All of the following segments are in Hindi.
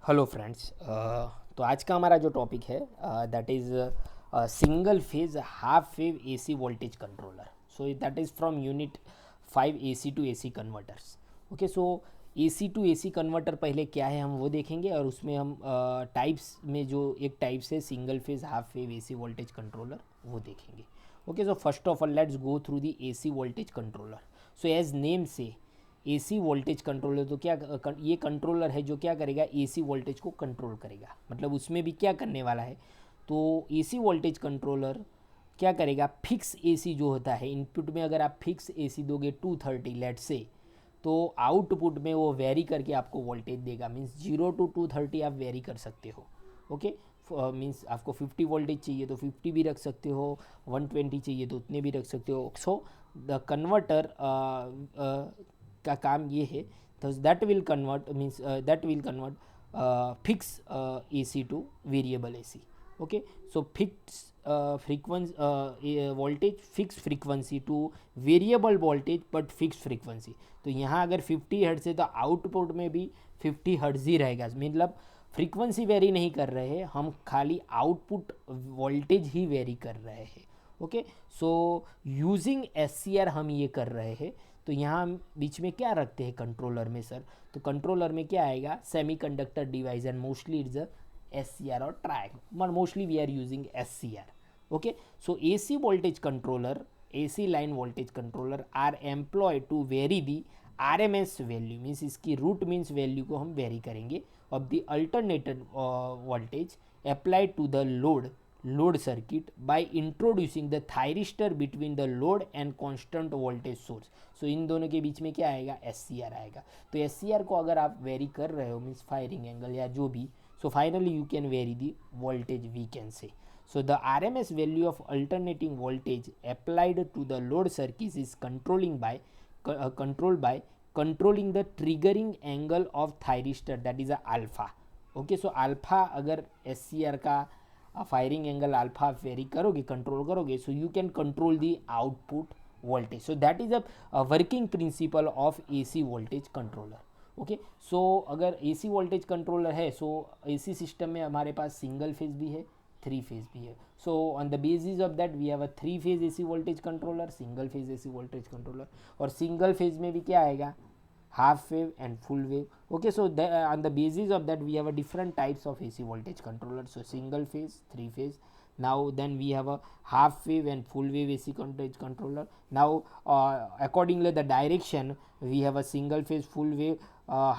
Hello friends. तो आज का हमारा जो टॉपिक है that is single phase half wave AC voltage controller. So that is from unit 5 AC to AC converters. Okay, so AC to AC converter पहले क्या है हम वो देखेंगे, और उसमें हम टाइप्स में जो एक टाइप्स है single phase half wave AC voltage controller वो देखेंगे। Okay, so first of all let's go through the AC voltage controller. So as name से एसी वोल्टेज कंट्रोलर, तो क्या ये कंट्रोलर है जो क्या करेगा, एसी वोल्टेज को कंट्रोल करेगा। मतलब उसमें भी क्या करने वाला है, तो एसी वोल्टेज कंट्रोलर क्या करेगा, फिक्स एसी जो होता है इनपुट में अगर आप फिक्स एसी दोगे 230 लेट से, तो आउटपुट में वो वेरी करके आपको वोल्टेज देगा। मीन्स 0 to 230 आप वेरी कर सकते हो। ओके, मीन्स आपको 50 वोल्टेज चाहिए तो 50 भी रख सकते हो, 120 चाहिए तो उतने भी रख सकते हो। सो द कन्वर्टर का काम ये है, तो that will convert, means that will convert fix AC two variable AC. Okay, so fix frequency voltage fix frequency two variable voltage but fix frequency. तो यहाँ अगर 50 हर्ट्ज है तो आउटपुट में भी 50 हर्ट्ज ही रहेगा। मतलब फ्रीक्वेंसी वेरी नहीं कर रहे हैं हम, खाली आउटपुट वोल्टेज ही वेरी कर रहे हैं। ओके, सो यूजिंग एस हम ये कर रहे हैं। तो यहाँ बीच में क्या रखते हैं कंट्रोलर में सर, तो कंट्रोलर में क्या आएगा, semi conductor device, and mostly it's a SCR और triangle, but mostly we are using SCR. Okay, so AC voltage controller, AC line voltage controller are employed to vary the RMS value, means इसकी रूट मीन्स वैल्यू को हम वेरी करेंगे, of the alternated voltage applied to the load circuit by introducing the thyristor between the load and constant voltage source. So इन दोनों के बीच में क्या आएगा, SCR आएगा। तो SCR को अगर आप वेरी कर रहे हो, मीन्स फायरिंग एंगल या जो भी, so finally you can vary the voltage, we can say. So the RMS value of alternating voltage applied to the load circuit is controlled by controlling the triggering angle of thyristor, that is a alpha. Okay, so alpha अगर SCR का फायरिंग एंगल अल्फा वेरी करोगे, कंट्रोल करोगे, so you can control the output voltage. So that is a working principle of AC voltage controller. Okay, so अगर AC वोल्टेज कंट्रोलर है, सो AC सिस्टम में हमारे पास सिंगल फेज भी है, थ्री फेज भी है। So on the basis of that we have a three phase AC voltage controller, single phase AC voltage controller. और सिंगल फेज में भी क्या आएगा, half wave and full wave. Okay, so on the basis of that we have a different types of AC voltage controller. So single phase, three phase. Now then we have a half wave and full wave AC voltage controller. Now accordingly the direction, we have a single phase, full wave,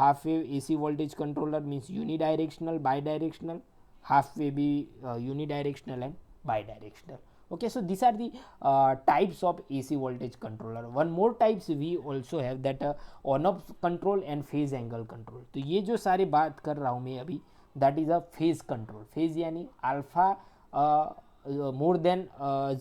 half wave AC voltage controller, means unidirectional, bidirectional, half wave be unidirectional and bidirectional. Okay, so these are the types of AC voltage controller. One more types we also have, that on off control and phase angle control. तो ये जो सारी बात कर रहा हूँ मैं अभी, that is a phase control. Phase यानी अल्फा मोर देन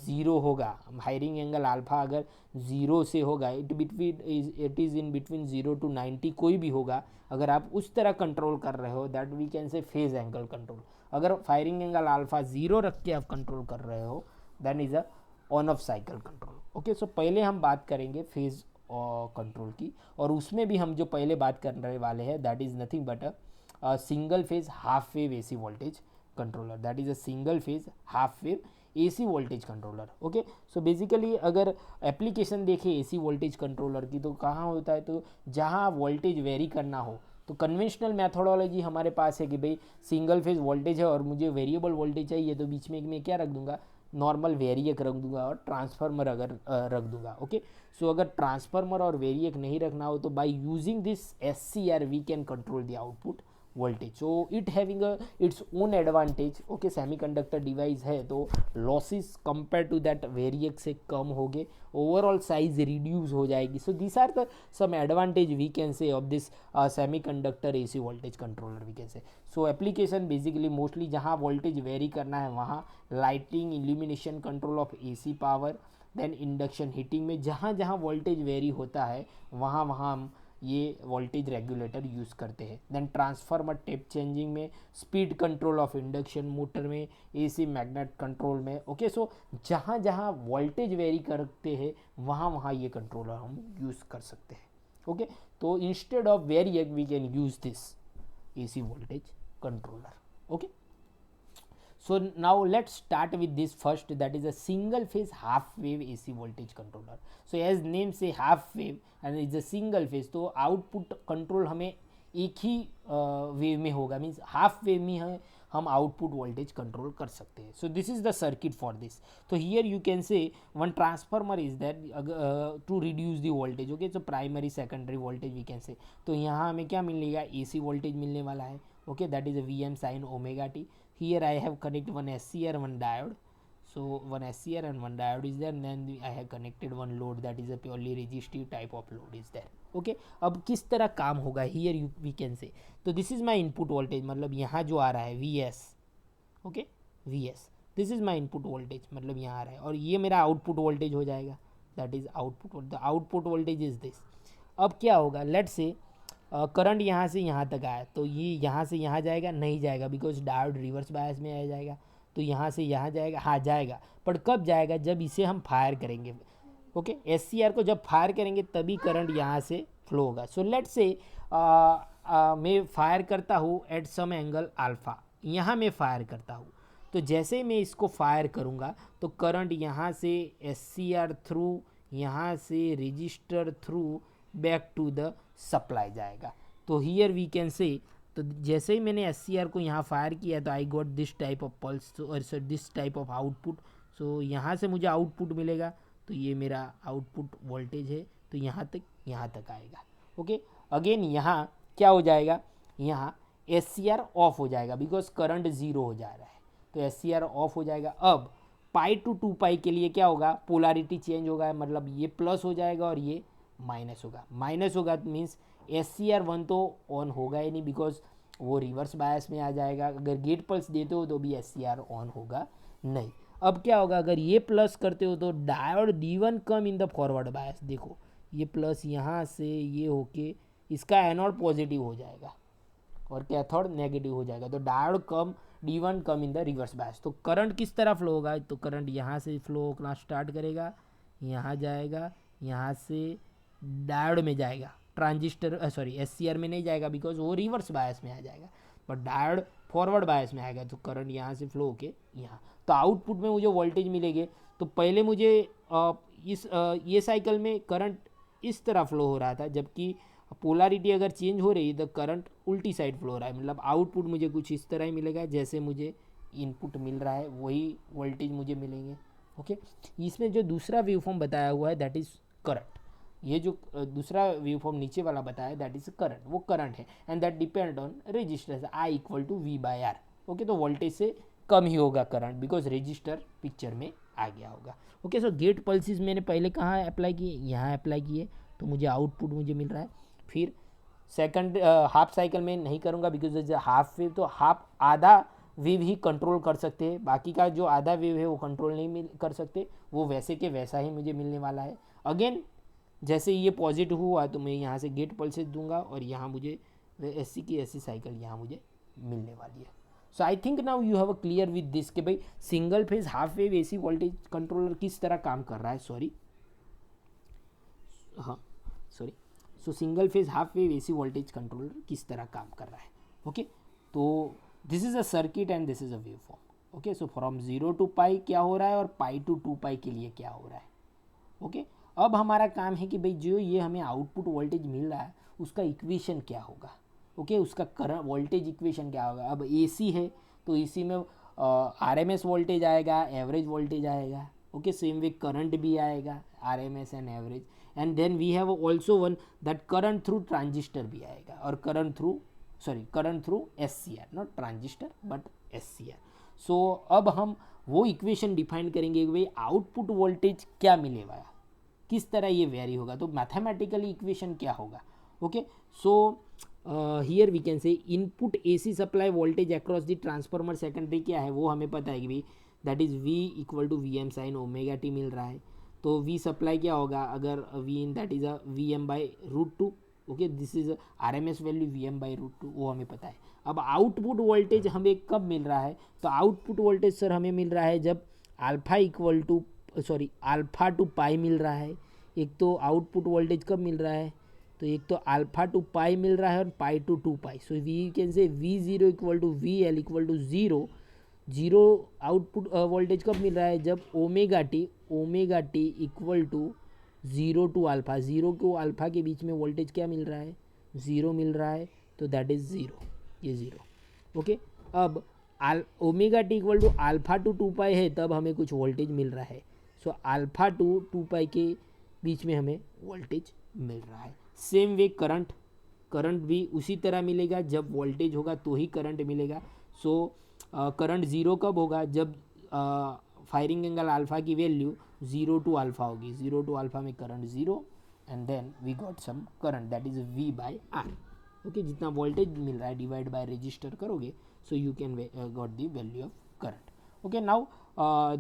ज़ीरो होगा, हायरिंग एंगल अल्फा अगर ज़ीरो से होगा, it is in between 0 to 90, कोई भी होगा, अगर आप उस तरह कंट्रोल कर रहे हो, that we can say phase angle control. अगर फायरिंग एंगल अल्फा ज़ीरो रख के आप कंट्रोल कर रहे हो, then is a on off cycle control. Okay, so पहले हम बात करेंगे फेज कंट्रोल की, और उसमें भी हम जो पहले बात करने वाले हैं that is nothing but a single phase half wave AC voltage controller, that is a single phase half wave AC voltage controller. Okay, so basically अगर एप्लीकेशन देखें AC वोल्टेज कंट्रोलर की, तो कहाँ होता है, तो जहाँ वोल्टेज वेरी करना हो, तो कन्वेंशनल मैथोडोलॉजी हमारे पास है कि भाई सिंगल फेज वोल्टेज है और मुझे वेरिएबल वोल्टेज चाहिए, तो बीच में मैं क्या रख दूंगा, नॉर्मल वेरिएक रख दूंगा, और ट्रांसफार्मर अगर रख दूंगा। ओके, सो अगर ट्रांसफार्मर और वेरिएक नहीं रखना हो, तो by using this SCR we can control the output voltage. So it having its own advantage. Okay, semiconductor device है तो losses compare to that variac से कम हो गए, ओवरऑल साइज रिड्यूस हो जाएगी। So this are the some advantage we can say of this semiconductor AC voltage controller we can say. So application basically mostly जहाँ वोल्टेज वेरी करना है वहाँ, lighting, illumination, control of AC power, then induction heating में जहाँ जहाँ वोल्टेज वेरी होता है वहाँ वहाँ हम ये वोल्टेज रेगुलेटर यूज़ करते हैं। देन ट्रांसफार्मर टेप चेंजिंग में, speed control of induction motor में, AC मैग्नेट कंट्रोल में। ओके, सो जहाँ जहाँ वोल्टेज वेरी करते हैं वहाँ वहाँ ये कंट्रोलर हम यूज़ कर सकते हैं। ओके, तो instead of variac we can use this AC voltage controller. Okay, so now let's start with this first, that is a single phase half wave AC voltage controller. So as name say half wave and it's a single phase, तो आउटपुट कंट्रोल हमें एक ही वेव में होगा, मीन्स हाफ वेव में है हम आउटपुट वोल्टेज कंट्रोल कर सकते हैं. So this is the circuit for this. तो here you can say one transformer is that to reduce the voltage. Okay, so primary secondary voltage we can say. तो यहाँ हमें क्या मिलेगा, एसी वोल्टेज मिलने वाला है. Okay, that is a Vm sin omega t. Here I have connected one SCR, one diode. So one SCR and one diode is there, and then I have connected one load, that is a purely resistive type of load is there. Okay, अब किस तरह काम होगा, here you we can say. तो this is my input voltage, मतलब यहाँ जो आ रहा है Vs. Okay, Vs, this is my input voltage, मतलब यहाँ आ रहा है, और ये मेरा आउटपुट वोल्टेज हो जाएगा, that is output. The output voltage is this. अब क्या होगा, लेट से करंट यहाँ से यहाँ तक आया, तो ये यहाँ से यहाँ जाएगा, नहीं जाएगा, बिकॉज डायोड रिवर्स बायस में आ जाएगा. तो यहाँ से यहाँ जाएगा, हाँ जाएगा, पर कब जाएगा, जब इसे हम फायर करेंगे. ओके, SCR को जब फायर करेंगे तभी करंट यहाँ से फ्लो होगा. सो लेट से मैं फायर करता हूँ एट सम एंगल अल्फ़ा, यहाँ मैं फायर करता हूँ. तो जैसे ही मैं इसको फायर करूँगा तो करंट यहाँ से SCR थ्रू, यहाँ से resistor through back to the supply जाएगा. तो हियर वी कैन से, तो जैसे ही मैंने SCR को यहाँ फायर किया तो I got this type of pulse और दिस टाइप ऑफ आउटपुट. सो यहाँ से मुझे आउटपुट मिलेगा, तो ये मेरा आउटपुट वोल्टेज है, तो यहाँ तक आएगा. ओके, अगेन यहाँ क्या हो जाएगा, यहाँ SCR ऑफ हो जाएगा बिकॉज करंट ज़ीरो हो जा रहा है, तो SCR ऑफ हो जाएगा. अब पाई टू 2 पाई के लिए क्या होगा, पोलैरिटी चेंज होगा, मतलब ये प्लस हो जाएगा और ये माइनस होगा. माइनस होगा मीन्स SCR1 तो ऑन होगा ही नहीं, बिकॉज वो रिवर्स बायस में आ जाएगा. अगर गेट पल्स देते हो तो भी SCR ऑन होगा नहीं. अब क्या होगा, अगर ये प्लस करते हो तो diode D1 come in the forward bias. देखो ये प्लस यहाँ से ये होके इसका एनोड पॉजिटिव हो जाएगा और कैथोड नेगेटिव हो जाएगा. तो diode come, D1 come in the reverse bias. तो करंट किस तरह फ्लो होगा, तो करंट यहाँ से फ्लो होना स्टार्ट करेगा, यहाँ जाएगा, यहाँ से डायोड में जाएगा, ट्रांजिस्टर SCR में नहीं जाएगा बिकॉज वो रिवर्स बायस में आ जाएगा, बट डायोड फॉरवर्ड बायस में आएगा. तो करंट यहाँ से फ्लो होके यहाँ, तो आउटपुट में मुझे वोल्टेज मिलेंगे. तो पहले मुझे ये साइकिल में करंट इस तरह फ्लो हो रहा था, जबकि पोलैरिटी अगर चेंज हो रही है तो करंट उल्टी साइड फ्लो हो रहा है, मतलब आउटपुट मुझे कुछ इस तरह ही मिलेगा जैसे मुझे इनपुट मिल रहा है, वही वोल्टेज मुझे मिलेंगे. ओके, इसमें जो दूसरा वेव फॉर्म बताया हुआ है दैट इज़ करंट. ये जो दूसरा वेव फॉर्म नीचे वाला बताया दैट इज करंट, वो करंट है, and that depend on resistance I = V/R. Okay, तो वोल्टेज से कम ही होगा करंट बिकॉज रजिस्टर पिक्चर में आ गया होगा. ओके, सो गेट पल्सिस मैंने पहले कहाँ अप्लाई किए, यहाँ अप्लाई किए, तो मुझे आउटपुट मुझे मिल रहा है. फिर सेकंड हाफ साइकिल में नहीं करूँगा बिकॉज हाफ वेव, तो हाफ आधा वेव ही कंट्रोल कर सकते हैं, बाकी का जो आधा वेव है वो कंट्रोल नहीं कर सकते, वो वैसे के वैसा ही मुझे मिलने वाला है. अगेन जैसे ये पॉजिटिव हुआ तो मैं यहाँ से गेट पल्सेस दूंगा और यहाँ मुझे SC की ऐसी साइकिल यहाँ मुझे मिलने वाली है. So I think now you have a clear with this कि भाई single phase half wave AC voltage controller किस तरह काम कर रहा है. सो single phase half wave AC voltage controller किस तरह काम कर रहा है. ओके, तो this is a circuit and this is a wave form. Okay, so from 0 to pi क्या हो रहा है और पाई टू 2 पाई के लिए क्या हो रहा है. ओके, अब हमारा काम है कि भाई जो ये हमें आउटपुट वोल्टेज मिल रहा है उसका इक्वेशन क्या होगा. ओके, उसका करंट वोल्टेज इक्वेशन क्या होगा. अब AC है तो AC में RMS वोल्टेज आएगा, एवरेज वोल्टेज आएगा. ओके, सेम वे करंट भी आएगा, RMS and average, and then we have also one that current through transistor भी आएगा, और current through SCR, not transistor but SCR. So अब हम वो इक्वेशन डिफाइन करेंगे कि भाई आउटपुट वोल्टेज क्या मिलेगा, किस तरह ये वेरी होगा, तो मैथमेटिकली इक्वेशन क्या होगा. Okay, so here we can say input AC supply voltage across the transformer secondary क्या है वो हमें पता है कि भाई that is V = Vm sin omega t मिल रहा है. तो V सप्लाई क्या होगा, अगर V in that is Vm/√2. Okay, this is RMS value Vm/√2, वो हमें पता है. अब आउटपुट वोल्टेज हमें कब मिल रहा है, तो आउटपुट वोल्टेज सर हमें मिल रहा है जब अल्फा टू पाई मिल रहा है. एक तो आउटपुट वोल्टेज कब मिल रहा है, तो एक तो अल्फा टू पाई मिल रहा है और pi to 2 pi. So we can say V0 equal to VL equal to zero. Zero output voltage कब मिल रहा है, जब omega t equal to zero to alpha. Zero को अल्फ़ा के बीच में वोल्टेज क्या मिल रहा है, ज़ीरो मिल रहा है. तो दैट इज़ ज़ीरो, ये ज़ीरो. ओके. अब omega t equal to alpha to 2 pi है, तब हमें कुछ वोल्टेज मिल रहा है. सो अल्फ़ा टू 2 पाई के बीच में हमें वोल्टेज मिल रहा है. सेम वे करंट भी उसी तरह मिलेगा, जब वोल्टेज होगा तो ही करंट मिलेगा. सो करंट ज़ीरो कब होगा, जब फायरिंग एंगल अल्फ़ा की वैल्यू ज़ीरो टू अल्फ़ा होगी. ज़ीरो टू अल्फ़ा में current zero and then we got some current that is V/R. ओके. जितना वोल्टेज मिल रहा है डिवाइड बाय रजिस्टर करोगे, so you can got the value of current. Okay, now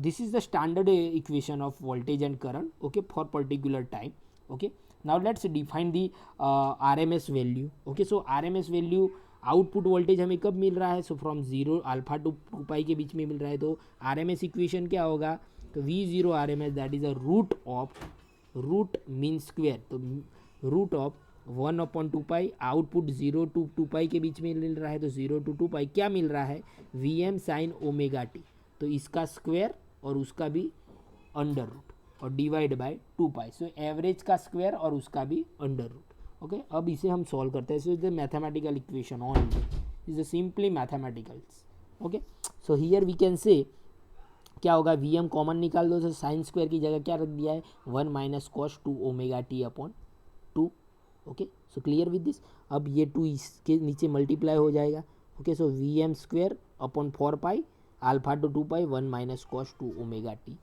this is the standard equation of voltage and current, okay, for particular time. Okay, now let's define the RMS value. Okay, so RMS value output voltage हमें कब मिल रहा है, so from zero alpha to 2 pi के बीच में मिल रहा है. तो RMS इक्वेशन क्या होगा, तो V0 RMS that is a root mean square. तो root of 1/2 pi. Output 0 to 2 pi के बीच में मिल रहा है, तो 0 टू 2 पाई क्या मिल रहा है, VM साइन ओमेगा टी. तो इसका स्क्वायर और उसका भी अंडर रूट और divide by 2 pi. So average का स्क्वायर और उसका भी अंडर रूट. ओके. अब इसे हम सॉल्व करते हैं. So is the mathematical equation only, is the simply mathematicals. Okay. So here we can say क्या होगा, VM कॉमन निकाल दो, तो साइन स्क्वायर की जगह क्या रख दिया है, 1 minus cos 2 omega T upon 2. Okay. So clear with this. अब ये 2 इसके नीचे मल्टीप्लाई हो जाएगा. Okay. So VM square upon 4 pi alpha to 2 pi 1 minus cos 2 omega t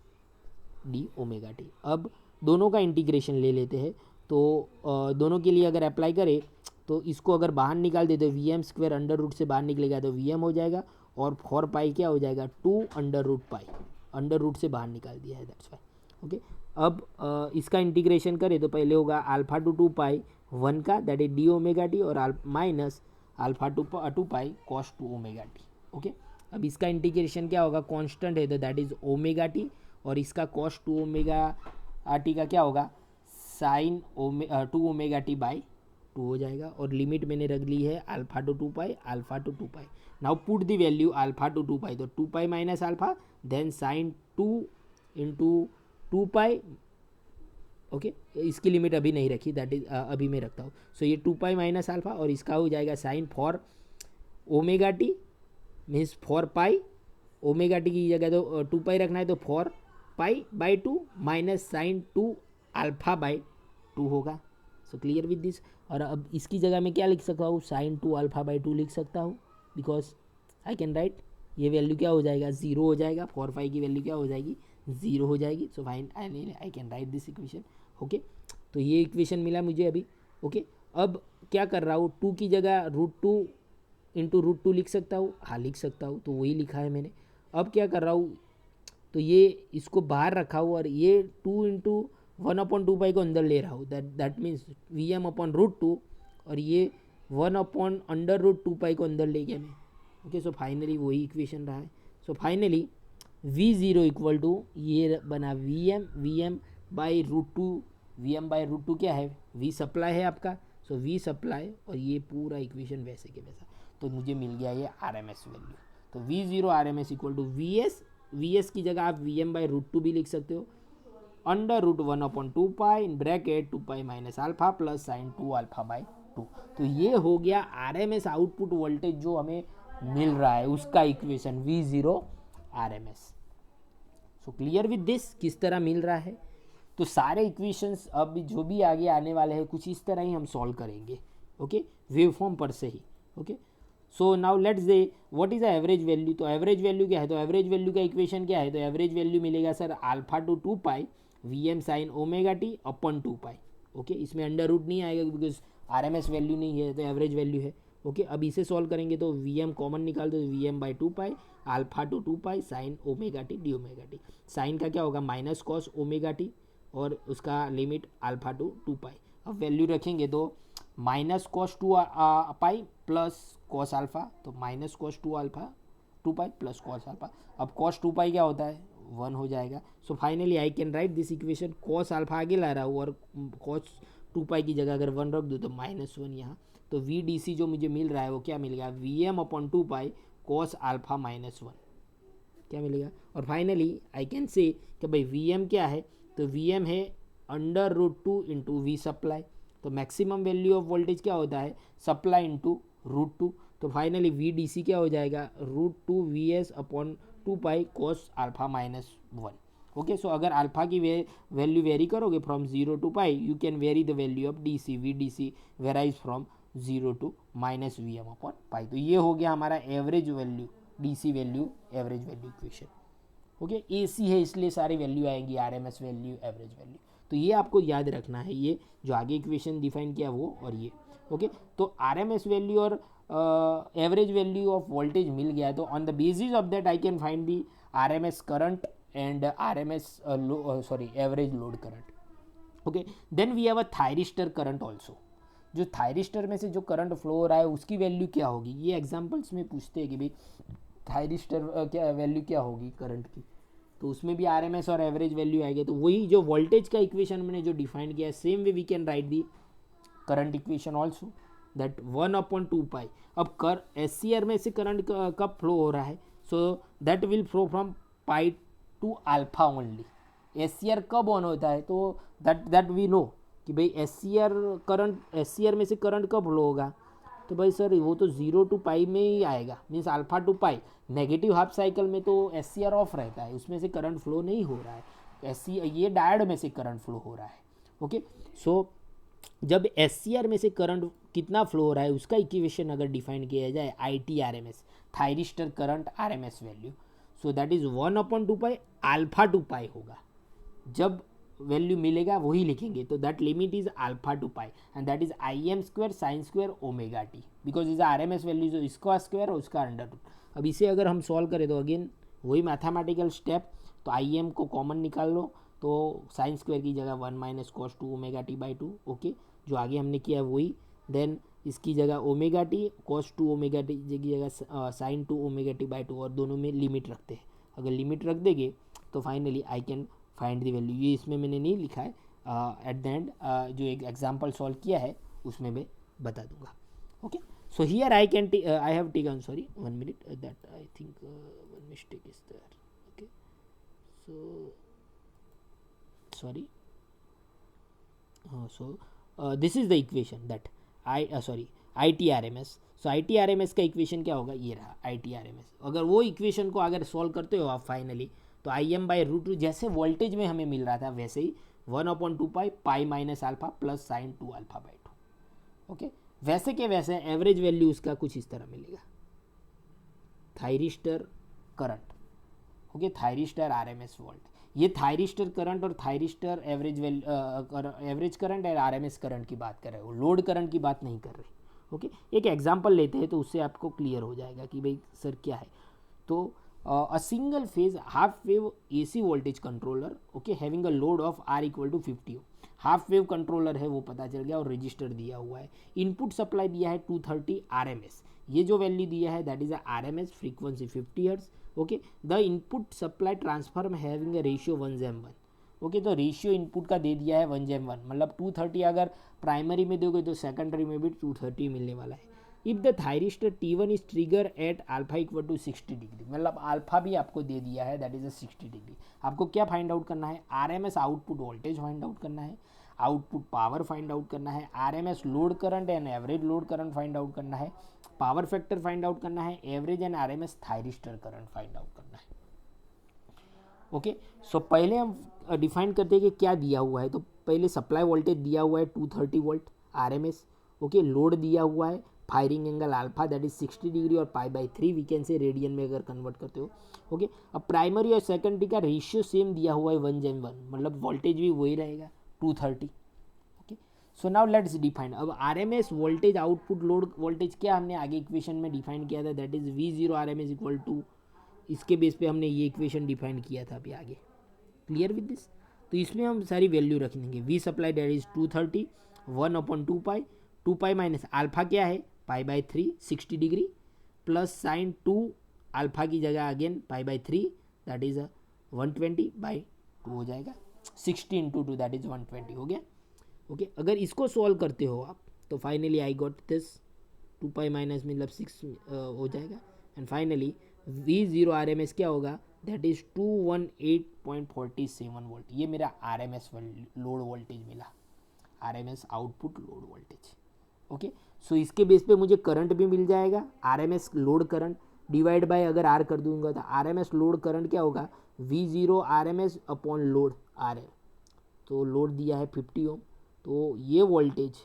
d omega T. अब दोनों का इंटीग्रेशन ले लेते हैं. तो दोनों के लिए अगर अप्लाई करें, तो इसको अगर बाहर निकाल देते तो VM स्क्वायर अंडर रूट से बाहर निकलेगा तो VM हो जाएगा, और 4 पाई क्या हो जाएगा, 2 under root pi. Under root से बाहर निकाल दिया है, दैट्स वाई. ओके. अब इसका इंटीग्रेशन करें तो पहले होगा अल्फा टू 2 पाई 1 का that is d omega t, और minus alpha to 2 pi cos 2 omega t. Okay. अब इसका इंटीग्रेशन क्या होगा, कांस्टेंट है तो दैट इज ओमेगा टी, और इसका कॉस 2 ओमेगा टी का क्या होगा, साइन 2 ओमेगा टी बाई 2 हो जाएगा. और लिमिट मैंने रख ली है alpha to 2 pi alpha to 2 pi. Now put the value alpha to 2 pi, तो 2 pi minus alpha then sine 2 into 2 pi. Okay. इसकी लिमिट अभी नहीं रखी, दैट इज अभी मैं रखता हूँ. सो ये 2 पाई माइनस अल्फा, और इसका हो जाएगा sine for omega t means 4 pi. Omega t की जगह तो 2 पाई रखना है, तो 4 pi by 2 minus sine 2 alpha by 2 होगा. So clear with this. और अब इसकी जगह मैं क्या लिख सकता हूँ, साइन 2 अल्फा बाई 2 लिख सकता हूँ, बिकॉज आई कैन राइट ये वैल्यू क्या हो जाएगा, ज़ीरो हो जाएगा. 4 पाई की वैल्यू क्या हो जाएगी, ज़ीरो हो जाएगी. So fine I can write this equation. Okay. तो ये इक्वेशन मिला मुझे अभी. ओके. अब क्या कर रहा हूँ, 2 की जगह √2 इंटू √2 लिख सकता हूँ, हाँ लिख सकता हूँ, तो वही लिखा है मैंने. अब क्या कर रहा हूँ, तो ये इसको बाहर रखा हूँ और ये 2 इंटू 1/2 पाई को अंदर ले रहा हूँ, दैट मीन्स VM अपॉन √2, और ये 1 अपॉन अंडर रूट 2 पाई को अंदर ले गया मैं. ओके. सो फाइनली वही इक्वेशन रहा है. So finally V0 equal to ये बना VM बाई √2. VM बाई √2 क्या है, V सप्लाई है आपका. सो V सप्लाई, और ये पूरा इक्वेशन वैसे के वैसा. तो मुझे मिल गया ये RMS वैल्यू. तो V0 RMS equal to VS की जगह आप VM बाई √2 भी लिख सकते हो, under root 1/2 pi in bracket 2 pi minus alpha plus sine 2 alpha by 2. तो ये हो गया RMS आउटपुट वोल्टेज जो हमें मिल रहा है, उसका equation V0 RMS. So clear with this, किस तरह मिल रहा है. तो सारे इक्वेशंस अब जो भी आगे आने वाले हैं कुछ इस तरह ही हम सॉल्व करेंगे. ओके. वेव फॉर्म पर से ही. Okay. So now let's say what is the average value. तो एवरेज वैल्यू क्या है, तो एवरेज वैल्यू का इक्वेशन क्या है, तो एवरेज वैल्यू मिलेगा sir alpha to 2 pi VM sign omega T upon 2 pi. Okay. इसमें अंडर रूट नहीं आएगा बिकॉज RMS वैल्यू नहीं है, तो एवरेज वैल्यू है. ओके. अब इसे सॉल्व करेंगे तो VM कॉमन निकाल दो, VM by 2 pi alpha to 2 पाई sine omega t d omega t. Sine का क्या होगा, माइनस कॉस ओमेगा टी, और उसका लिमिट अल्फा टू 2 पाई. अब वैल्यू रखेंगे तो minus cos 2 pi plus cos alpha, तो minus cos 2 pi plus cos alpha. अब कॉस 2 पाई क्या होता है, 1 हो जाएगा. So finally I can write this equation. Cos alpha आगे ला रहा हूँ और कॉस 2 पाई की जगह अगर 1 रख दो तो -1 यहाँ, तो वी डी सी जो मुझे मिल रहा है वो क्या मिलेगा, V M upon 2 pi cos alpha -1 क्या मिलेगा। और फाइनली आई कैन से कि भाई वी एम क्या है, तो वी एम है √2 इंटू वी सप्लाई। तो मैक्सिमम वैल्यू ऑफ वोल्टेज क्या होता है, सप्लाई इंटू √2। तो फाइनली वी डी सी क्या हो जाएगा, √2 V S upon 2 pi cos alpha -1। Okay, so अगर अल्फा की वैल्यू वेरी करोगे from 0 to pi, you can vary the value of D C. V D C varies from 0 to -V M upon pi. तो ये हो गया हमारा average value, D C value, average value equation. Okay, A C है इसलिए सारी वैल्यू आएंगी, R M S value, average value. तो ये आपको याद रखना है, ये जो आगे इक्वेशन डिफाइन किया वो और ये। ओके, तो आर एम एस वैल्यू और एवरेज वैल्यू ऑफ वोल्टेज मिल गया, तो on the basis of that I can find the R M S current and R M S average load current. Okay, then we have a thyristor current also. जो थायरिस्टर में से जो करंट फ्लो हो रहा है उसकी वैल्यू क्या होगी, ये एग्जाम्पल्स में पूछते हैं कि भाई थायरिस्टर क्या वैल्यू क्या होगी करंट की, तो उसमें भी आर एम एस और एवरेज वैल्यू आएगी। तो वही जो वोल्टेज का इक्वेशन मैंने जो डिफाइन किया है, same way we can write the current equation also, that 1/2 pi. अब कर एस सी आर में से करंट कब फ्लो हो रहा है, so that will flow from pi to alpha only. S C R कब ऑन होता है, तो दैट वी नो कि भाई S C R current, S C R में से करंट कब फ्लो होगा, तो भाई सर वो तो 0 to पाई में ही आएगा, means alpha to pi. Negative half cycle में तो एस सी आर ऑफ रहता है, उसमें से करंट फ्लो नहीं हो रहा है, एस सी ये डायोड में से करंट फ्लो हो रहा है। ओके, सो जब एस सी आर में से करंट कितना फ्लो हो रहा है उसका इक्वेशन अगर डिफाइन किया जाए, I T R M S, thyristor current R M S value, so that is 1/2 pi alpha to pi होगा। जब वैल्यू मिलेगा वही लिखेंगे, तो that limit is alpha to pi and that is I M square sine square omega T, because is R M S value, जो इसका स्क्वायर और उसका √2। अब इसे अगर हम सॉल्व करें तो अगेन वही मैथमेटिकल स्टेप, तो आई एम को कॉमन निकाल लो, तो साइन स्क्वायर की जगह 1 - cos 2 omega T by 2। Okay, जो आगे हमने किया वही, देन इसकी जगह omega T, cos 2 omega t की जगह साइन 2 ओमेगा टी बाई 2, और दोनों में लिमिट रखते हैं। अगर लिमिट रख देंगे तो finally I can find the value. ये इसमें मैंने नहीं लिखा है, एट द एंड जो एक एग्जांपल सॉल्व किया है उसमें मैं बता दूंगा। Okay, so here I can I have taken, sorry 1 minute, that I think one mistake is there. Okay, so sorry, so this is the equation that I T R M S. So I T R M S का इक्वेशन क्या होगा, ये रहा I T R M S. अगर वो इक्वेशन को अगर सॉल्व करते हो आप फाइनली, तो आई एम बाई √2 जैसे वोल्टेज में हमें मिल रहा था वैसे ही 1/2 पाई minus alpha plus sine 2 alpha by 2। Okay, वैसे के वैसे एवरेज वैल्यू उसका कुछ इस तरह मिलेगा, thyristor current. Okay, thyristor R M S volt, ये थायरिस्टर करंट और थायरिस्टर एवरेज करंट और आर एम एस करंट की बात कर रहे हो, लोड करंट की बात नहीं कर रहे। ओके, एक एग्जाम्पल लेते हैं तो उससे आपको क्लियर हो जाएगा कि भाई सर क्या है। तो a single phase half wave AC voltage controller, okay, having a load of R equal to 50 ohm, half wave controller है वो पता चल गया, और रजिस्टर दिया हुआ है। इनपुट सप्लाई दिया है 230 RMS, ये जो वैल्यू दिया है that is RMS, frequency 50 hertz. Okay, the input supply transform having a ratio 1:1। Okay, तो रेशियो इनपुट का दे दिया है 1:1, मतलब 230 अगर प्राइमरी में दोगे तो सेकेंडरी में भी 230 मिलने वाला है। If the thyristor T1 is trigger at alpha equal to 60 degree, मतलब अल्फा भी आपको दे दिया है दैट इज अ 60 डिग्री। आपको क्या फाइंड आउट करना है, RMS output voltage find out करना है, आउटपुट पावर फाइंड आउट करना है, RMS load current and average load current find out करना है, पावर फैक्टर फाइंड आउट करना है, average and RMS thyristor current find out करना है। ओके, सो पहले हम डिफाइन करते हैं कि क्या दिया हुआ है। तो पहले सप्लाई वोल्टेज दिया हुआ है 230 वोल्ट RMS। ओके, लोड दिया हुआ है, firing angle alpha that is 60 degree और π/3 वी कैन से रेडियन में अगर कन्वर्ट करते हो। ओके, अब प्राइमरी और सेकेंडरी का रेशियो सेम दिया हुआ है 1:1, मतलब वोल्टेज भी वही रहेगा 230। Okay, so now let's define. अब RMS voltage output load voltage क्या हमने आगे इक्वेशन में डिफाइन किया था, that is V0 RMS equal to, इसके बेस पे हमने ये इक्वेशन डिफाइन किया था अभी आगे। Clear with this? तो इसमें हम सारी वैल्यू रख देंगे। We supply that is 230, 1/2 pi, 2 pi minus alpha क्या है π/3 60 डिग्री, प्लस साइन 2 अल्फा की जगह अगेन π/3 दैट इज 120/2 हो जाएगा, 60 × 2 दैट इज 120 हो गया। ओके अगर इसको सॉल्व करते हो आप तो finally I got this 2 pi minus मतलब 6 हो जाएगा एंड फाइनली V0 RMS क्या होगा दैट इज 218.47 वोल्ट. ये मेरा RMS लोड वोल्टेज मिला, RMS output load voltage. Okay सो इसके बेस पे मुझे करंट भी मिल जाएगा, RMS load current divide by अगर R कर दूंगा तो RMS लोड करंट क्या होगा V0 RMS upon load RL. तो लोड दिया है 50 ओम, तो ये voltage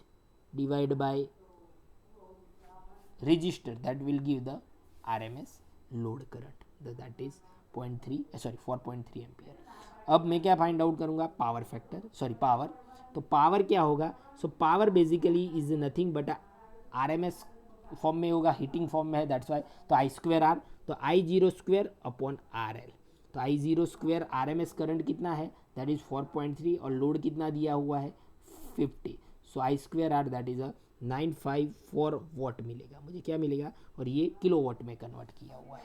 divide by register that will give the RMS load current that is 4.3 ampere. अब मैं क्या फाइंड आउट करूंगा पावर फैक्टर पावर. तो पावर क्या होगा so power basically is nothing but RMS form में होगा, हीटिंग फॉर्म में है दैट्स वाई. तो आई स्क्वेयर आर, तो I0 स्क्वेयर अपॉन RL. तो I0 स्क्वेयर RMS करंट कितना है दैट इज 4.3 और लोड कितना दिया हुआ है 50. So I square R that is 954 watt मिलेगा, मुझे क्या मिलेगा और ये किलो वॉट में कन्वर्ट किया हुआ है.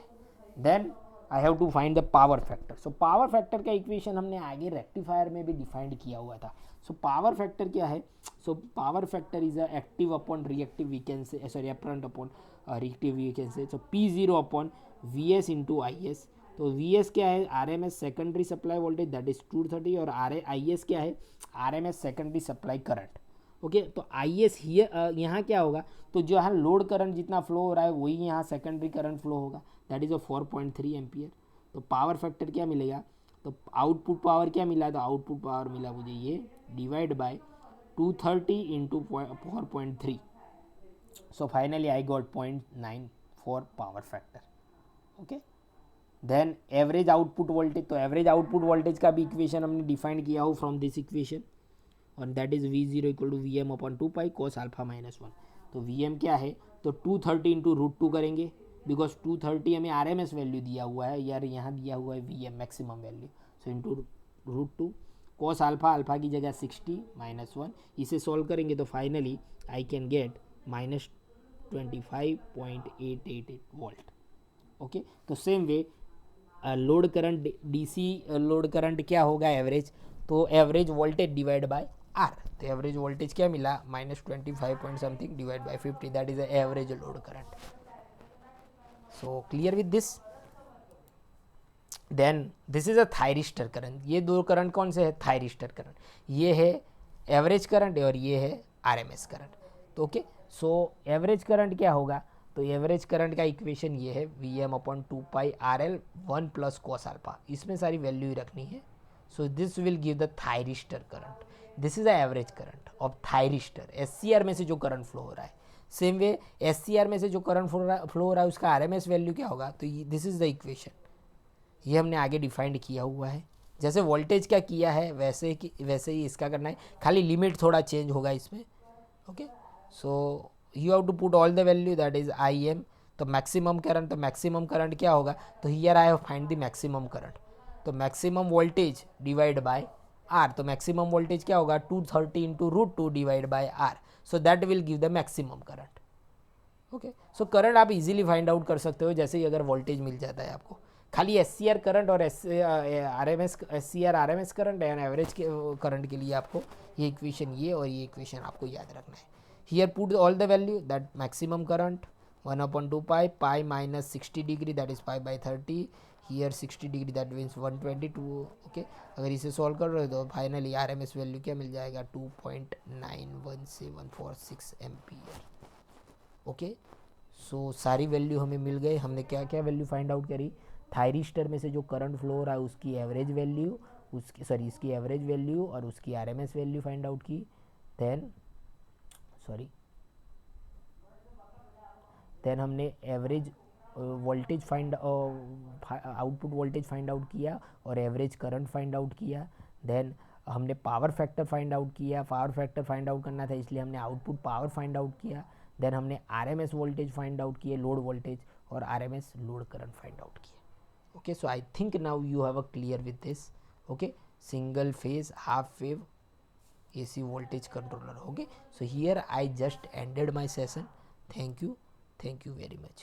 Then I have to find the power factor. So power factor का इक्वेशन हमने आगे रेक्टिफायर में भी डिफाइंड किया हुआ था. सो पावर फैक्टर क्या है so power factor is active upon reactive we can say apparent upon reactive we can say. So P0 upon VS into IS. तो VS क्या है RMS secondary supply voltage that is 230 और IS क्या है RMS secondary supply current. Okay तो IS यहाँ क्या होगा तो जो है लोड करंट जितना फ्लो हो रहा है वही यहाँ सेकेंडरी करंट फ्लो होगा दैट इज 4.3 एम्पियर. तो पावर फैक्टर क्या मिलेगा तो आउटपुट पावर क्या मिला तो आउटपुट पावर मिला मुझे ये divide by 230 into 4.3. So finally I got 0.94 power factor. Okay then average output voltage. तो एवरेज आउटपुट वोल्टेज का भी इक्वेशन हमने डिफाइन किया हो फ्रॉम दिस इक्वेशन और that is V0 equal to VM upon 2 pi cos alpha minus 1. तो VM क्या है तो 230 इंटू √2 करेंगे बिकॉज 230 हमें RMS वैल्यू दिया हुआ है यार, यहाँ दिया हुआ है VM maximum value. So into √2 cos alpha की जगह 60 माइनस 1. इसे सॉल्व करेंगे तो finally I can get minus 25.888 volt. Okay तो same way load current DC load current क्या होगा एवरेज तो average voltage divide by R. तो एवरेज वोल्टेज क्या मिला -25 point something divide by 50 that is average load current. So clear with this. Then this is a thyristor current. ये दो करंट कौन से है थायरिस्टर करंट. ये है एवरेज करंट और ये है RMS करंट. तो ओके सो एवरेज करंट क्या होगा तो एवरेज करंट का इक्वेशन ये है VM अपॉन 2 पाई RL 1 प्लस कॉस अल्फा. इसमें सारी वैल्यू ही रखनी है. So this will give the thyristor current. This is the average current of thyristor. SCR में से जो करंट फ्लो हो रहा है सेम वे SCR में से जो करंट फ्लो हो रहा है उसका RMS वैल्यू क्या होगा तो दिस इज द इक्वेशन. ये हमने आगे डिफाइंड किया हुआ है. जैसे वोल्टेज क्या किया है वैसे ही इसका करना है, खाली लिमिट थोड़ा चेंज होगा इसमें. Okay so you have to put all the value that is IM. तो मैक्सिमम करंट क्या होगा तो here I have find the maximum current. तो maximum voltage divide by R. तो मैक्सिमम वोल्टेज क्या होगा 230 into √2 divide by R. So that will give the maximum current. Okay so current आप इजीली फाइंड आउट कर सकते हो जैसे ही अगर वोल्टेज मिल जाता है आपको. खाली SCR करंट और SCR RMS current and average current के लिए आपको ये इक्वेशन और ये इक्वेशन आपको याद रखना है. Here put all the value that maximum current 1/2 pi minus 60 degree that is pi by 30. Here 60 degree that means 122. Okay अगर इसे सॉल्व कर रहे हो तो फाइनली RMS वैल्यू क्या मिल जाएगा 2.91746 एम्पियर. ओके सो सारी वैल्यू हमें मिल गए. हमने क्या क्या वैल्यू फाइंड आउट करी थायरिस्टर में से जो करंट फ्लो हो रहा है उसकी एवरेज वैल्यू इसकी एवरेज वैल्यू और उसकी RMS वैल्यू फाइंड आउट की. देन हमने average voltage output voltage find out किया और एवरेज करंट फाइंड आउट किया. देन हमने पावर फैक्टर फाइंड आउट किया. पावर फैक्टर फाइंड आउट करना था इसलिए हमने आउटपुट पावर फाइंड आउट किया. देन हमने RMS वोल्टेज फाइंड आउट किए लोड वोल्टेज और RMS load current find out किया. Okay so I think now you have a clear with this. Okay single phase half wave AC voltage controller. Okay so here I just ended my session. Thank you very much.